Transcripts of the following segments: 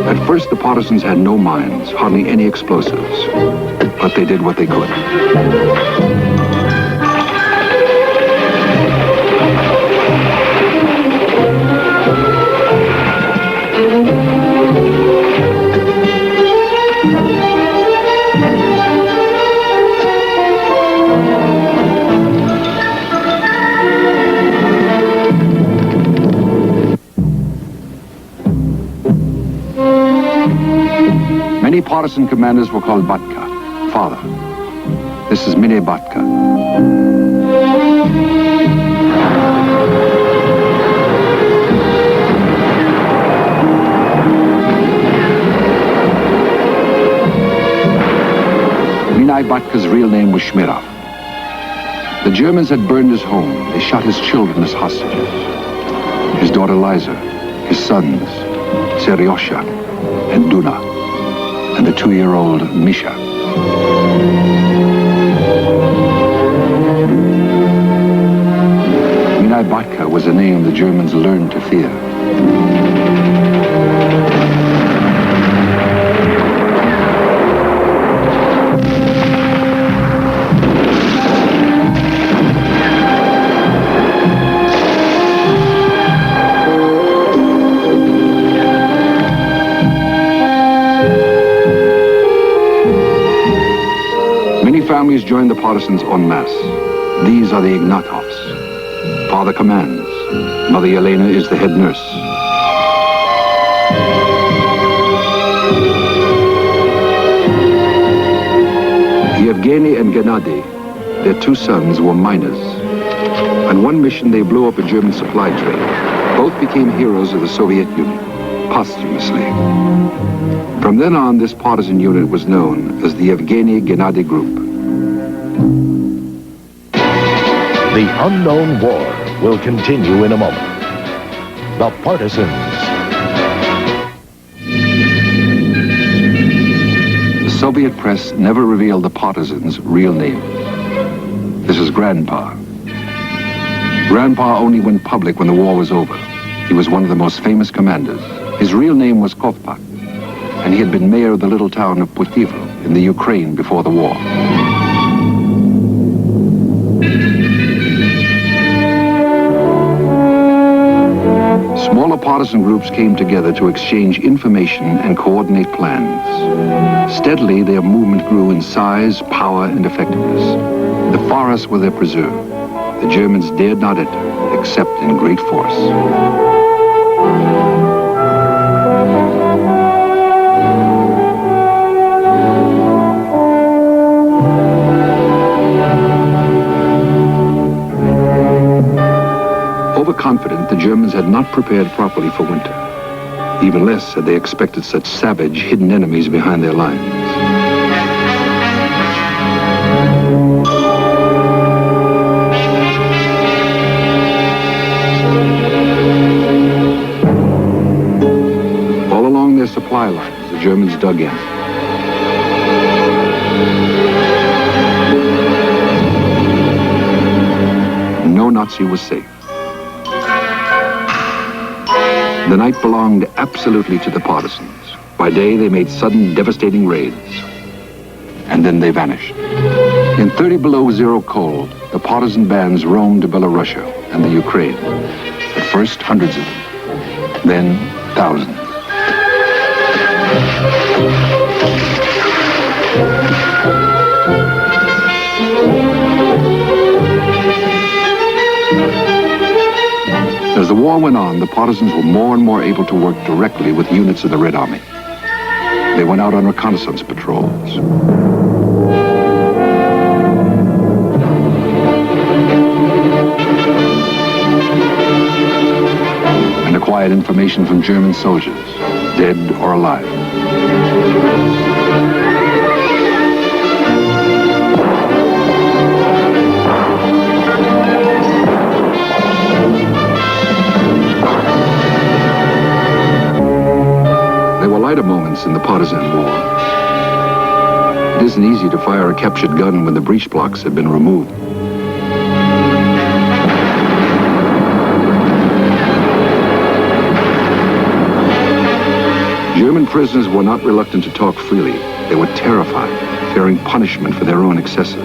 At first, the partisans had no mines, hardly any explosives, but they did what they could. Many partisan commanders were called Batka, father. This is Mine Batka. Minai Batka's real name was Shmirov. The Germans had burned his home. They shot his children as hostages. His daughter Liza, his sons, Seryosha and Duna, and the 2-year-old Misha. Minai Batka was a name the Germans learned to fear. Families joined the partisans en masse. These are the Ignatovs. Father commands. Mother Yelena is the head nurse. Yevgeny and Gennady, their 2 sons, were miners. On one mission, they blew up a German supply train. Both became heroes of the Soviet Union, posthumously. From then on, this partisan unit was known as the Yevgeny Gennady Group. The unknown war will continue in a moment. The Partisans. The Soviet press never revealed the partisans' real name. This is Grandpa. Grandpa only went public when the war was over. He was one of the most famous commanders. His real name was Kovpak, and he had been mayor of the little town of Putivro in the Ukraine before the war. Smaller partisan groups came together to exchange information and coordinate plans. Steadily, their movement grew in size, power, and effectiveness. The forests were their preserve. The Germans dared not enter, except in great force. Overconfident, the Germans had not prepared properly for winter. Even less had they expected such savage, hidden enemies behind their lines. All along their supply lines, the Germans dug in. No Nazi was safe. The night belonged absolutely to the partisans. By day, they made sudden, devastating raids. And then they vanished. In 30 below zero cold, the partisan bands roamed to Belarusia and the Ukraine. At first, hundreds of them. Then, thousands. As the war went on, the partisans were more and more able to work directly with units of the Red Army. They went out on reconnaissance patrols. And acquired information from German soldiers, dead or alive. Lighter moments in the partisan war. It isn't easy to fire a captured gun when the breech blocks have been removed. German prisoners were not reluctant to talk freely. They were terrified, fearing punishment for their own excesses.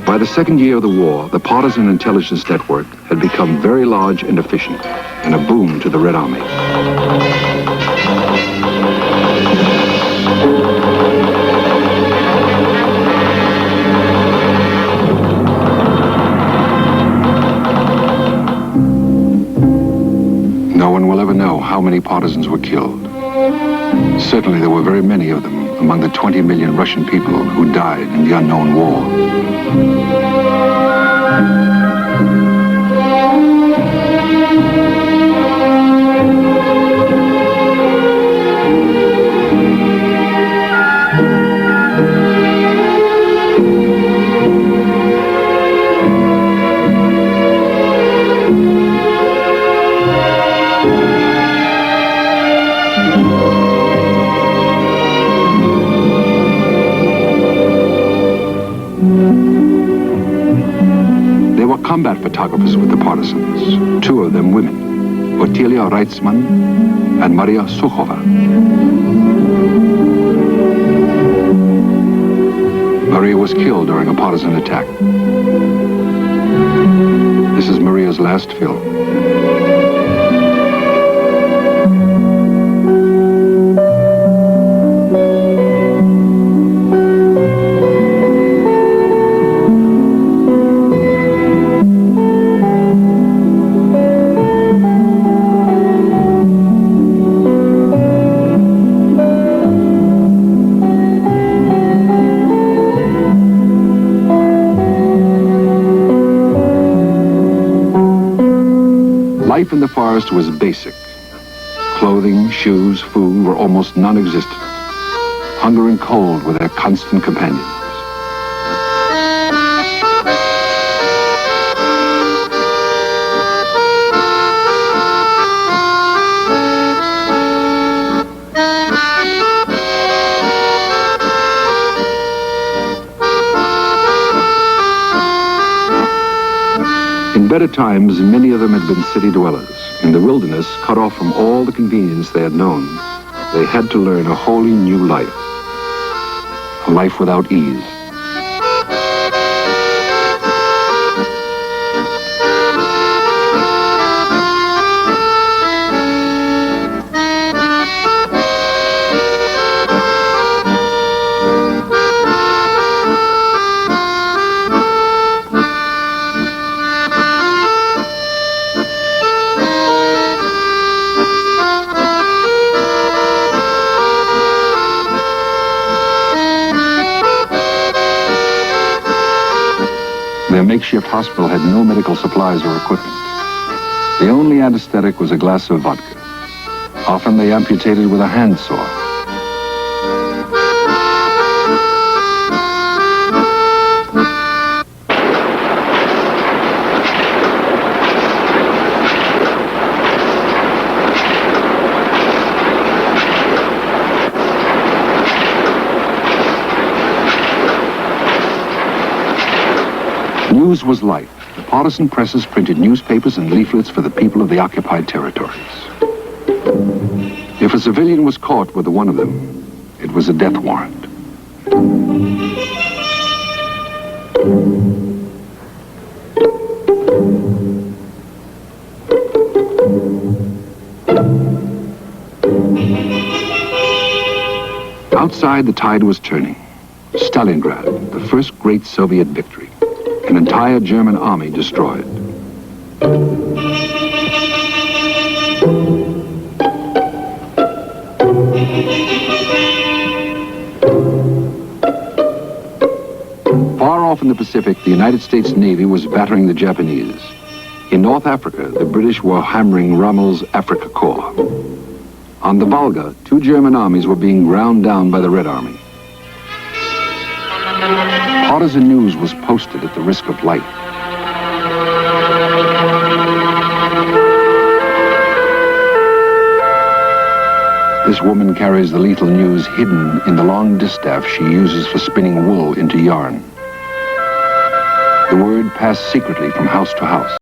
By the second year of the war, the partisan intelligence network had become very large and efficient, and a boon to the Red Army. No one will ever know how many partisans were killed. Certainly there were very many of them among the 20 million Russian people who died in the unknown war. Combat photographers with the partisans, two of them women, Otilia Reitzman and Maria Sukhova. Maria was killed during a partisan attack. This is Maria's last film. Life in the forest was basic. Clothing, shoes, food were almost non-existent. Hunger and cold were their constant companions. In better times, many of them had been city dwellers. In the wilderness, cut off from all the convenience they had known, they had to learn a wholly new life. A life without ease. Their makeshift hospital had no medical supplies or equipment. The only anesthetic was a glass of vodka. Often they amputated with a handsaw. News was life. The partisan presses printed newspapers and leaflets for the people of the occupied territories. If a civilian was caught with one of them, it was a death warrant. Outside, the tide was turning. Stalingrad, the first great Soviet victory. An entire German army destroyed. Far off in the Pacific, the United States Navy was battering the Japanese. In North Africa, the British were hammering Rommel's Afrika Korps. On the Volga, two German armies were being ground down by the Red Army. Partisan news was posted at the risk of life. This woman carries the lethal news hidden in the long distaff she uses for spinning wool into yarn. The word passed secretly from house to house.